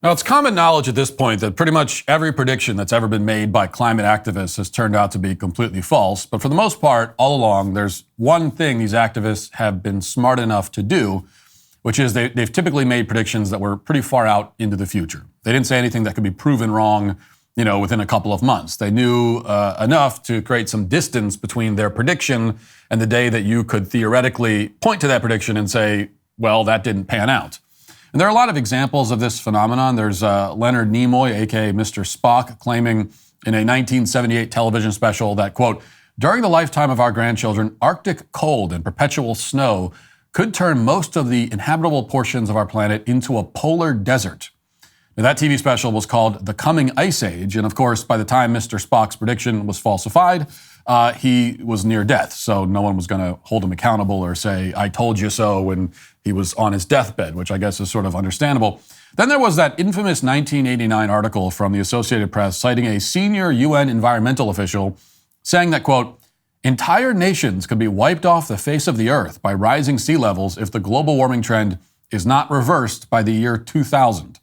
Now, it's common knowledge at this point that pretty much every prediction that's ever been made by climate activists has turned out to be completely false. But for the most part, all along, there's one thing these activists have been smart enough to do, which is they've typically made predictions that were pretty far out into the future. They didn't say anything that could be proven wrong, within a couple of months. They knew enough to create some distance between their prediction and the day that you could theoretically point to that prediction and say, well, that didn't pan out. And there are a lot of examples of this phenomenon. There's Leonard Nimoy, a.k.a. Mr. Spock, claiming in a 1978 television special that, quote, during the lifetime of our grandchildren, Arctic cold and perpetual snow could turn most of the inhabitable portions of our planet into a polar desert. Now, that TV special was called The Coming Ice Age. And of course, by the time Mr. Spock's prediction was falsified, he was near death. So no one was going to hold him accountable or say, I told you so, when he was on his deathbed, which I guess is sort of understandable. Then there was that infamous 1989 article from the Associated Press citing a senior UN environmental official saying that, quote, entire nations could be wiped off the face of the earth by rising sea levels if the global warming trend is not reversed by the year 2000.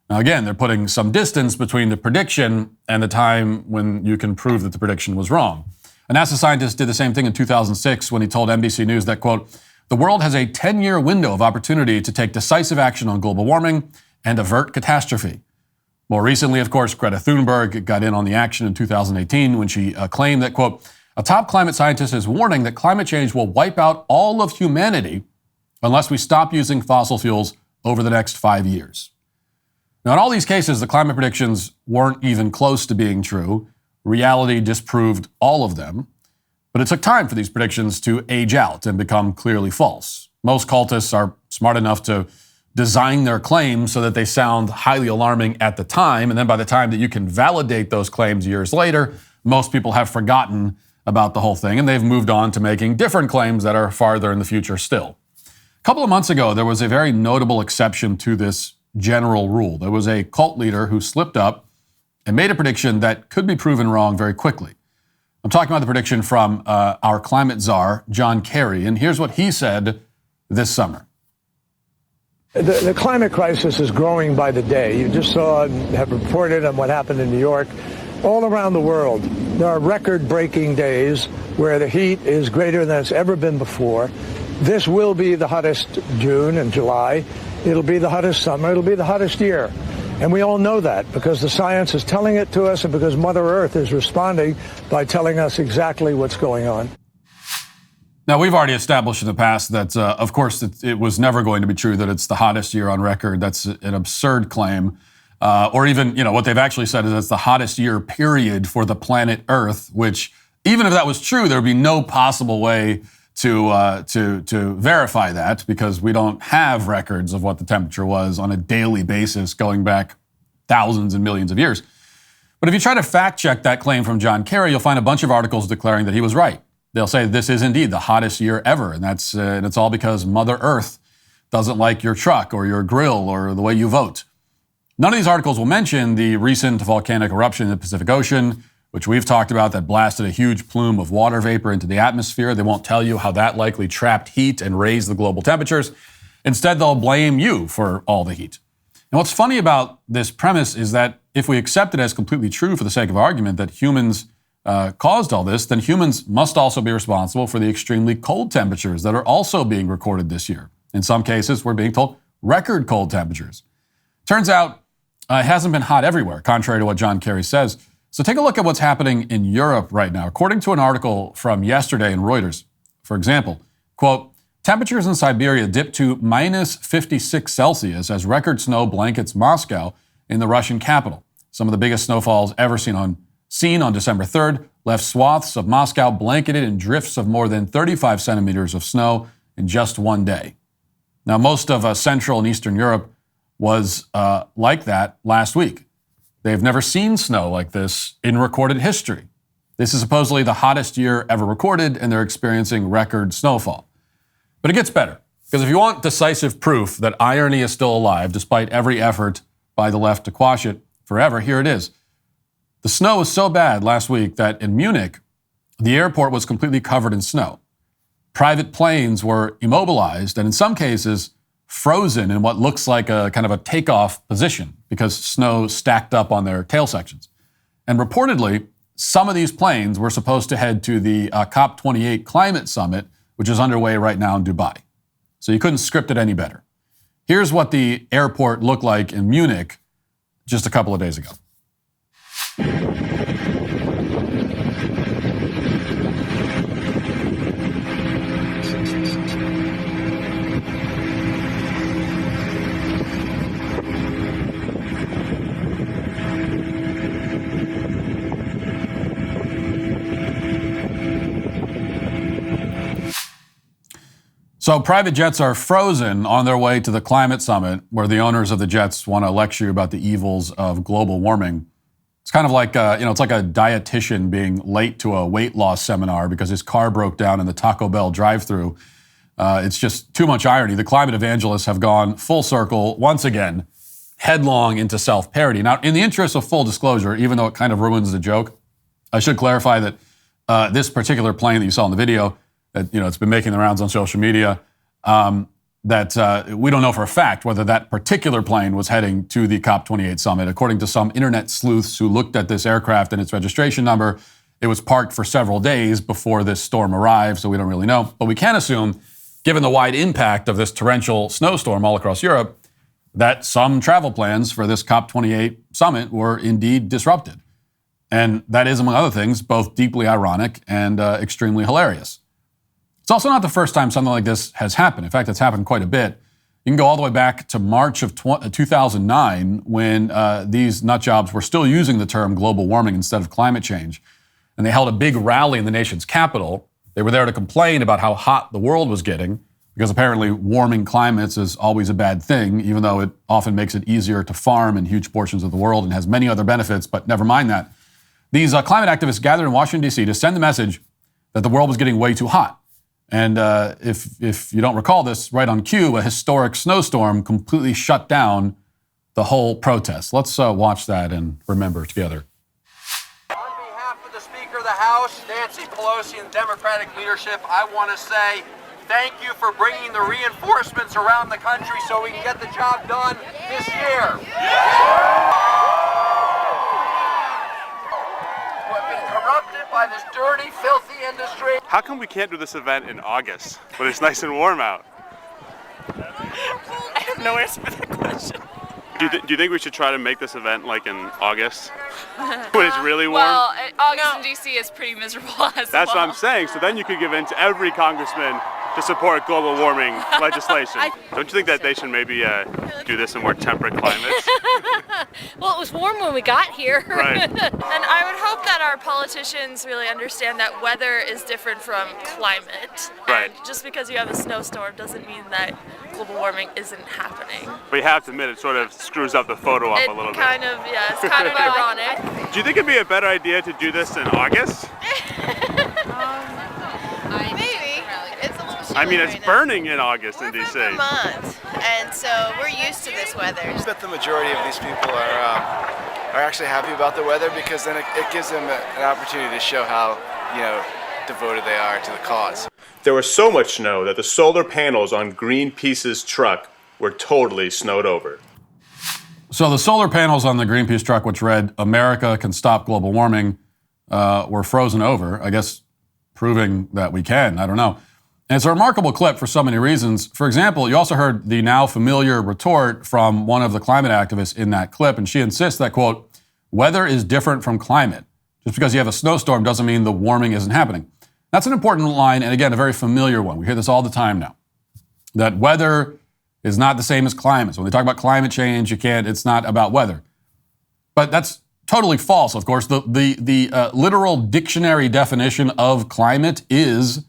Now, again, they're putting some distance between the prediction and the time when you can prove that the prediction was wrong. A NASA scientist did the same thing in 2006 when he told NBC News that, quote, the world has a 10-year window of opportunity to take decisive action on global warming and avert catastrophe. More recently, of course, Greta Thunberg got in on the action in 2018 when she claimed that, quote, a top climate scientist is warning that climate change will wipe out all of humanity unless we stop using fossil fuels over the next 5 years. Now, in all these cases, the climate predictions weren't even close to being true. Reality disproved all of them. But it took time for these predictions to age out and become clearly false. Most cultists are smart enough to design their claims so that they sound highly alarming at the time. And then by the time that you can validate those claims years later, most people have forgotten about the whole thing and they've moved on to making different claims that are farther in the future still. A couple of months ago, there was a very notable exception to this general rule. There was a cult leader who slipped up and made a prediction that could be proven wrong very quickly. I'm talking about the prediction from our climate czar, John Kerry, and here's what he said this summer. The climate crisis is growing by the day. You just saw and have reported on what happened in New York. All around the world, there are record-breaking days where the heat is greater than it's ever been before. This will be the hottest June and July. It'll be the hottest summer. It'll be the hottest year. And we all know that because the science is telling it to us and because Mother Earth is responding by telling us exactly what's going on. Now, we've already established in the past that, of course, it was never going to be true that it's the hottest year on record. That's an absurd claim. Or even, what they've actually said is it's the hottest year, period, for the planet Earth, which, even if that was true, there would be no possible way to verify that because we don't have records of what the temperature was on a daily basis going back thousands and millions of years. But if you try to fact check that claim from John Kerry, you'll find a bunch of articles declaring that he was right. They'll say this is indeed the hottest year ever, and it's all because Mother Earth doesn't like your truck or your grill or the way you vote. None of these articles will mention the recent volcanic eruption in the Pacific Ocean, which we've talked about, that blasted a huge plume of water vapor into the atmosphere. They won't tell you how that likely trapped heat and raised the global temperatures. Instead, they'll blame you for all the heat. And what's funny about this premise is that if we accept it as completely true for the sake of argument that humans caused all this, then humans must also be responsible for the extremely cold temperatures that are also being recorded this year. In some cases, we're being told record cold temperatures. Turns out it hasn't been hot everywhere, contrary to what John Kerry says. So take a look at what's happening in Europe right now. According to an article from yesterday in Reuters, for example, quote, temperatures in Siberia dipped to minus 56 Celsius as record snow blankets Moscow in the Russian capital. Some of the biggest snowfalls ever seen on December 3rd left swaths of Moscow blanketed in drifts of more than 35 centimeters of snow in just one day. Now, most of Central and Eastern Europe was like that last week. They've never seen snow like this in recorded history. This is supposedly the hottest year ever recorded, and they're experiencing record snowfall. But it gets better, because if you want decisive proof that irony is still alive, despite every effort by the left to quash it forever, here it is. The snow was so bad last week that in Munich, the airport was completely covered in snow. Private planes were immobilized, and in some cases, frozen in what looks like a kind of a takeoff position because snow stacked up on their tail sections. And reportedly, some of these planes were supposed to head to the COP28 climate summit, which is underway right now in Dubai. So you couldn't script it any better. Here's what the airport looked like in Munich just a couple of days ago. So private jets are frozen on their way to the climate summit where the owners of the jets want to lecture you about the evils of global warming. It's kind of like, it's like a dietitian being late to a weight loss seminar because his car broke down in the Taco Bell drive-thru. It's just too much irony. The climate evangelists have gone full circle once again, headlong into self-parody. Now, in the interest of full disclosure, even though it kind of ruins the joke, I should clarify that this particular plane that you saw in the video, that it's been making the rounds on social media, that we don't know for a fact whether that particular plane was heading to the COP28 summit. According to some internet sleuths who looked at this aircraft and its registration number, it was parked for several days before this storm arrived, so we don't really know. But we can assume, given the wide impact of this torrential snowstorm all across Europe, that some travel plans for this COP28 summit were indeed disrupted. And that is, among other things, both deeply ironic and extremely hilarious. It's also not the first time something like this has happened. In fact, it's happened quite a bit. You can go all the way back to March of 2009 when these nutjobs were still using the term global warming instead of climate change. And they held a big rally in the nation's capital. They were there to complain about how hot the world was getting, because apparently warming climates is always a bad thing, even though it often makes it easier to farm in huge portions of the world and has many other benefits, but never mind that. These climate activists gathered in Washington, D.C. to send the message that the world was getting way too hot. And if you don't recall this, right on cue, a historic snowstorm completely shut down the whole protest. Let's watch that and remember together. On behalf of the Speaker of the House, Nancy Pelosi, and the Democratic leadership, I want to say thank you for bringing the reinforcements around the country so we can get the job done this year. We've been corrupted by this dirty, filthy industry. How come we can't do this event in August when it's nice and warm out? I have no answer for that question. Do you think we should try to make this event like in August when it's really warm? Well, August in D.C. is pretty miserable as That's well. what I'm saying. So then you could give in to every congressman to support global warming legislation. Don't you think that they should maybe do this in more temperate climates? Well, it was warm when we got here. Right. And I would hope that our politicians really understand that weather is different from climate. Right. And just because you have a snowstorm doesn't mean that global warming isn't happening. But you have to admit, it sort of screws up the photo up a little bit. It's kind of ironic. Do you think it'd be a better idea to do this in August? Maybe. It's a little chilly I mean, it's right now. burning in August in We're D.C. from Vermont, and so we're used to this weather. I bet the majority of these people are actually happy about the weather, because then it gives them an opportunity to show how, devoted they are to the cause. There was so much snow that the solar panels on Greenpeace's truck were totally snowed over. So the solar panels on the Greenpeace truck, which read, "America can stop global warming," were frozen over, I guess proving that we can. I don't know. And it's a remarkable clip for so many reasons. For example, you also heard the now familiar retort from one of the climate activists in that clip, and she insists that, quote, "Weather is different from climate. Just because you have a snowstorm doesn't mean the warming isn't happening." That's an important line, and again, a very familiar one. We hear this all the time now, that weather is not the same as climate. So when they talk about climate change, it's not about weather. But that's totally false, of course. The literal dictionary definition of climate is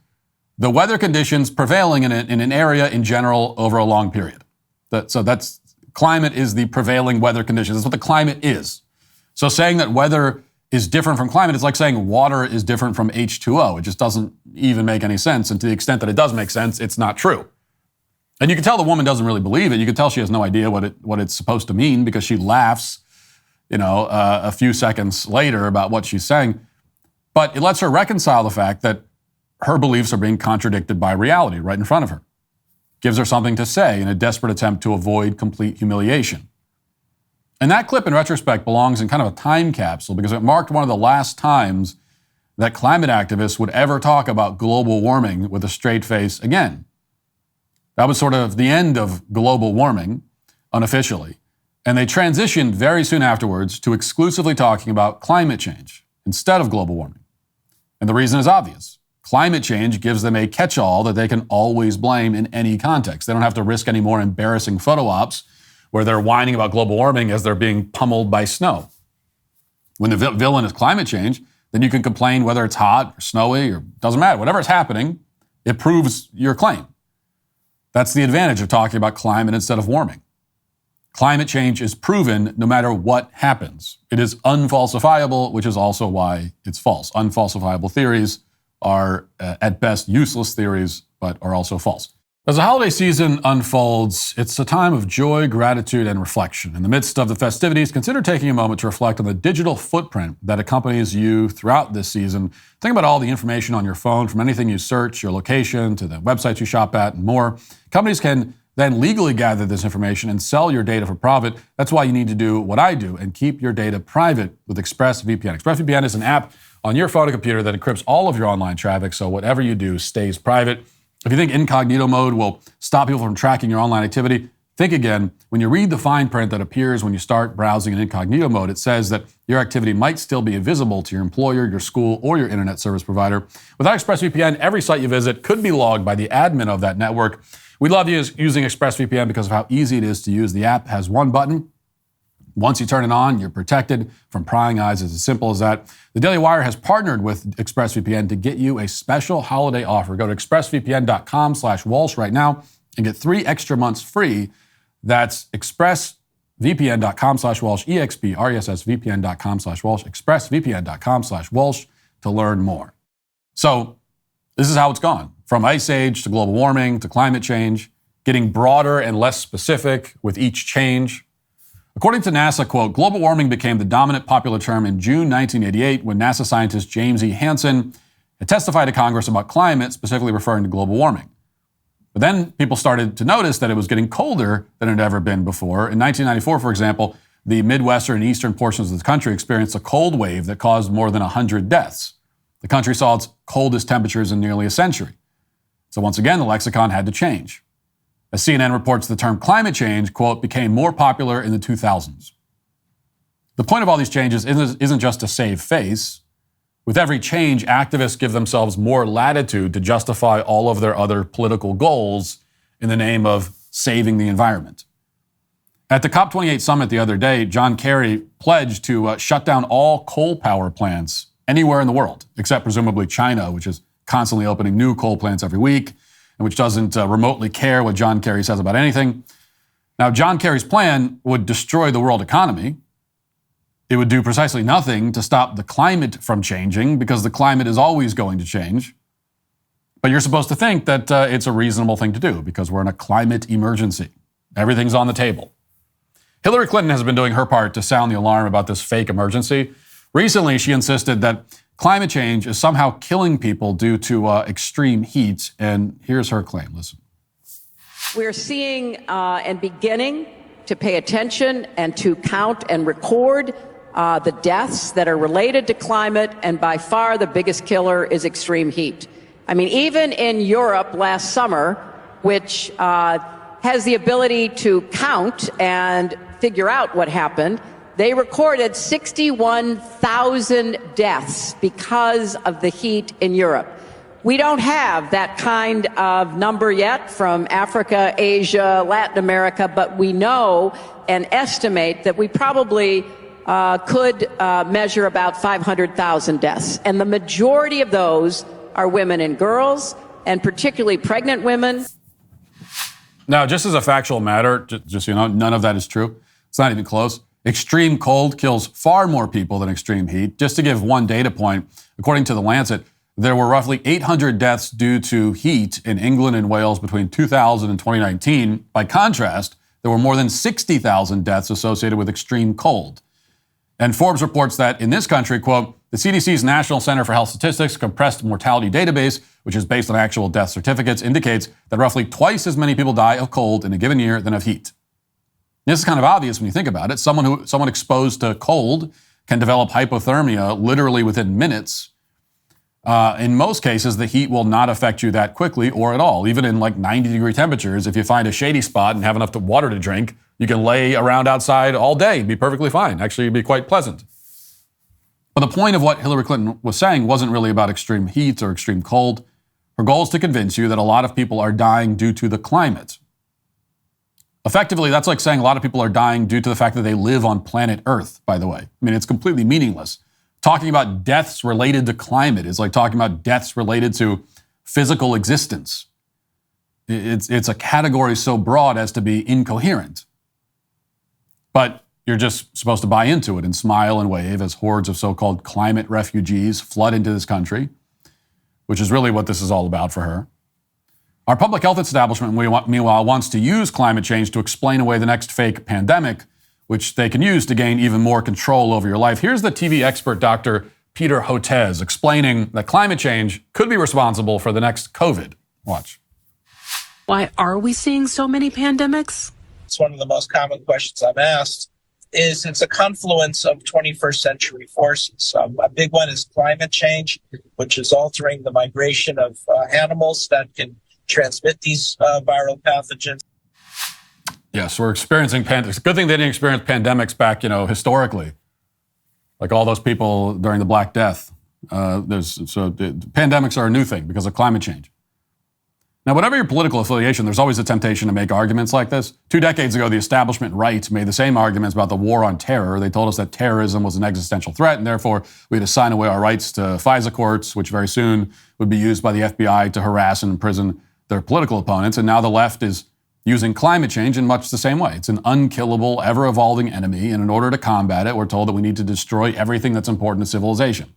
the weather conditions prevailing in an area in general over a long period. So that's climate is the prevailing weather conditions. That's what the climate is. So saying that weather is different from climate, it's like saying water is different from H2O. It just doesn't even make any sense. And to the extent that it does make sense, it's not true. And you can tell the woman doesn't really believe it. You can tell she has no idea what it's supposed to mean, because she laughs, a few seconds later about what she's saying. But it lets her reconcile the fact that her beliefs are being contradicted by reality right in front of her. gives her something to say in a desperate attempt to avoid complete humiliation. And that clip, in retrospect, belongs in kind of a time capsule because it marked one of the last times that climate activists would ever talk about global warming with a straight face again. That was sort of the end of global warming, unofficially. And they transitioned very soon afterwards to exclusively talking about climate change instead of global warming. And the reason is obvious. Climate change gives them a catch-all that they can always blame in any context. They don't have to risk any more embarrassing photo ops where they're whining about global warming as they're being pummeled by snow. When the villain is climate change, then you can complain whether it's hot or snowy or doesn't matter. Whatever is happening, it proves your claim. That's the advantage of talking about climate instead of warming. Climate change is proven no matter what happens. It is unfalsifiable, which is also why it's false. Unfalsifiable theories are, at best, useless theories, but are also false. As the holiday season unfolds, it's a time of joy, gratitude, and reflection. In the midst of the festivities, consider taking a moment to reflect on the digital footprint that accompanies you throughout this season. Think about all the information on your phone, from anything you search, your location, to the websites you shop at, and more. Companies can then legally gather this information and sell your data for profit. That's why you need to do what I do and keep your data private with ExpressVPN. ExpressVPN is an app on your phone or computer that encrypts all of your online traffic, so whatever you do stays private. If you think incognito mode will stop people from tracking your online activity, think again. When you read the fine print that appears when you start browsing in incognito mode, it says that your activity might still be visible to your employer, your school, or your internet service provider. Without ExpressVPN, every site you visit could be logged by the admin of that network. We love using ExpressVPN because of how easy it is to use. The app has one button. Once you turn it on, you're protected from prying eyes. It's as simple as that. The Daily Wire has partnered with ExpressVPN to get you a special holiday offer. Go to expressvpn.com/Walsh right now and get 3 extra months free. That's expressvpn.com/Walsh, expressvpn.com/Walsh, expressvpn.com/Walsh to learn more. So this is how it's gone. From ice age to global warming to climate change, getting broader and less specific with each change. According to NASA, quote, global warming became the dominant popular term in June 1988 when NASA scientist James E. Hansen had testified to Congress about climate, specifically referring to global warming. But then people started to notice that it was getting colder than it had ever been before. In 1994, for example, the Midwestern and eastern portions of the country experienced a cold wave that caused more than 100 deaths. The country saw its coldest temperatures in nearly a century. So once again, the lexicon had to change. As CNN reports, the term climate change, quote, became more popular in the 2000s. The point of all these changes isn't just to save face. With every change, activists give themselves more latitude to justify all of their other political goals in the name of saving the environment. At the COP28 summit the other day, John Kerry pledged to shut down all coal power plants anywhere in the world, except presumably China, which is constantly opening new coal plants every week, and which doesn't remotely care what John Kerry says about anything. Now, John Kerry's plan would destroy the world economy. It would do precisely nothing to stop the climate from changing, because the climate is always going to change. But you're supposed to think that it's a reasonable thing to do, because we're in a climate emergency. Everything's on the table. Hillary Clinton has been doing her part to sound the alarm about this fake emergency. Recently, she insisted that climate change is somehow killing people due to extreme heat, and here's her claim. Listen. We're seeing and beginning to pay attention and to count and record the deaths that are related to climate, and by far the biggest killer is extreme heat. I mean, even in Europe last summer, which has the ability to count and figure out what happened, they recorded 61,000 deaths because of the heat in Europe. We don't have that kind of number yet from Africa, Asia, Latin America, but we know and estimate that we probably could measure about 500,000 deaths. And the majority of those are women and girls, and particularly pregnant women. Now, just as a factual matter, just so you know, none of that is true. It's not even close. Extreme cold kills far more people than extreme heat. Just to give one data point, according to The Lancet, there were roughly 800 deaths due to heat in England and Wales between 2000 and 2019. By contrast, there were more than 60,000 deaths associated with extreme cold. And Forbes reports that in this country, quote, The CDC's National Center for Health Statistics compressed mortality database, which is based on actual death certificates, indicates that roughly twice as many people die of cold in a given year than of heat. This is kind of obvious when you think about it. Someone exposed to cold can develop hypothermia literally within minutes. In most cases, the heat will not affect you that quickly or at all. Even in like 90-degree temperatures, if you find a shady spot and have enough water to drink, you can lay around outside all day and be perfectly fine. Actually, it'd be quite pleasant. But the point of what Hillary Clinton was saying wasn't really about extreme heat or extreme cold. Her goal is to convince you that a lot of people are dying due to the climate. Effectively, that's like saying a lot of people are dying due to the fact that they live on planet Earth, by the way. I mean, it's completely meaningless. Talking about deaths related to climate is like talking about deaths related to physical existence. It's a category so broad as to be incoherent. But you're just supposed to buy into it and smile and wave as hordes of so-called climate refugees flood into this country, which is really what this is all about for her. Our public health establishment, meanwhile, wants to use climate change to explain away the next fake pandemic, which they can use to gain even more control over your life. Here's the TV expert, Dr. Peter Hotez, explaining that climate change could be responsible for the next COVID. Watch. Why are we seeing so many pandemics? It's one of the most common questions I'm asked. It's a confluence of 21st century forces. A big one is climate change, which is altering the migration of animals that can transmit these viral pathogens. Yes, we're experiencing pandemics. It's a good thing they didn't experience pandemics back, historically, like all those people during the Black Death. Pandemics are a new thing because of climate change. Now, whatever your political affiliation, there's always a temptation to make arguments like this. 2 decades ago, the establishment right made the same arguments about the war on terror. They told us that terrorism was an existential threat, and therefore we had to sign away our rights to FISA courts, which very soon would be used by the FBI to harass and imprison their political opponents. And now the left is using climate change in much the same way. It's an unkillable, ever-evolving enemy, and in order to combat it, we're told that we need to destroy everything that's important to civilization.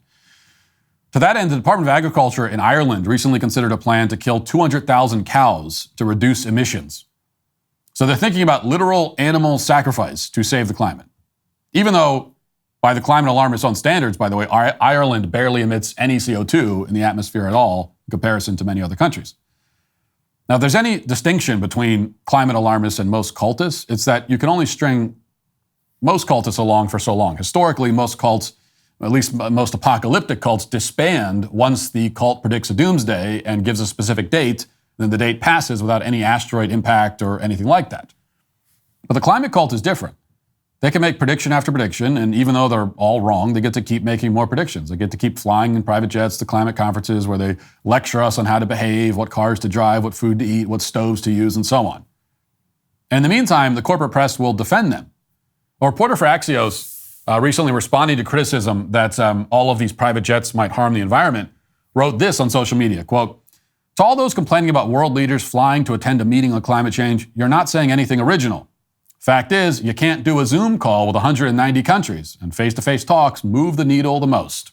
To that end, the Department of Agriculture in Ireland recently considered a plan to kill 200,000 cows to reduce emissions. So they're thinking about literal animal sacrifice to save the climate. Even though, by the climate alarmist's own standards, by the way, Ireland barely emits any CO2 in the atmosphere at all in comparison to many other countries. Now, if there's any distinction between climate alarmists and most cultists, it's that you can only string most cultists along for so long. Historically, most cults, at least most apocalyptic cults, disband once the cult predicts a doomsday and gives a specific date, then the date passes without any asteroid impact or anything like that. But the climate cult is different. They can make prediction after prediction, and even though they're all wrong, they get to keep making more predictions. They get to keep flying in private jets to climate conferences where they lecture us on how to behave, what cars to drive, what food to eat, what stoves to use, and so on. And in the meantime, the corporate press will defend them. A reporter for Axios recently responding to criticism that all of these private jets might harm the environment, wrote this on social media, quote, "To all those complaining about world leaders flying to attend a meeting on climate change, you're not saying anything original. Fact is, you can't do a Zoom call with 190 countries, and face-to-face talks move the needle the most."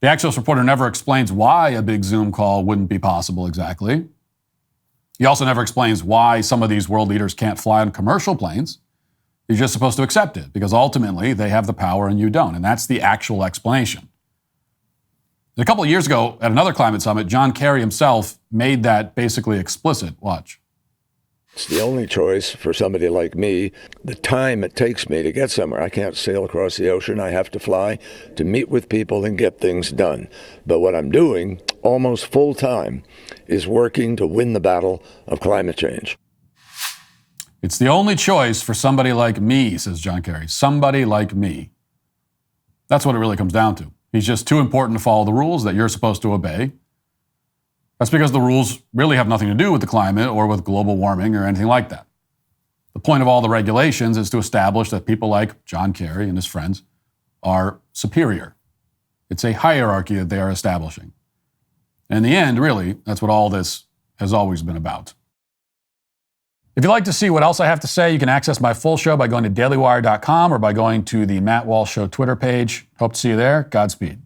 The Axios reporter never explains why a big Zoom call wouldn't be possible exactly. He also never explains why some of these world leaders can't fly on commercial planes. You're just supposed to accept it because ultimately they have the power and you don't. And that's the actual explanation. A couple of years ago at another climate summit, John Kerry himself made that basically explicit. Watch. It's the only choice for somebody like me. The time it takes me to get somewhere. I can't sail across the ocean. I have to fly to meet with people and get things done. But what I'm doing almost full time is working to win the battle of climate change. It's the only choice for somebody like me, says John Kerry. Somebody like me. That's what it really comes down to. He's just too important to follow the rules that you're supposed to obey. That's because the rules really have nothing to do with the climate or with global warming or anything like that. The point of all the regulations is to establish that people like John Kerry and his friends are superior. It's a hierarchy that they are establishing. And in the end, really, that's what all this has always been about. If you'd like to see what else I have to say, you can access my full show by going to dailywire.com or by going to the Matt Walsh Show Twitter page. Hope to see you there. Godspeed.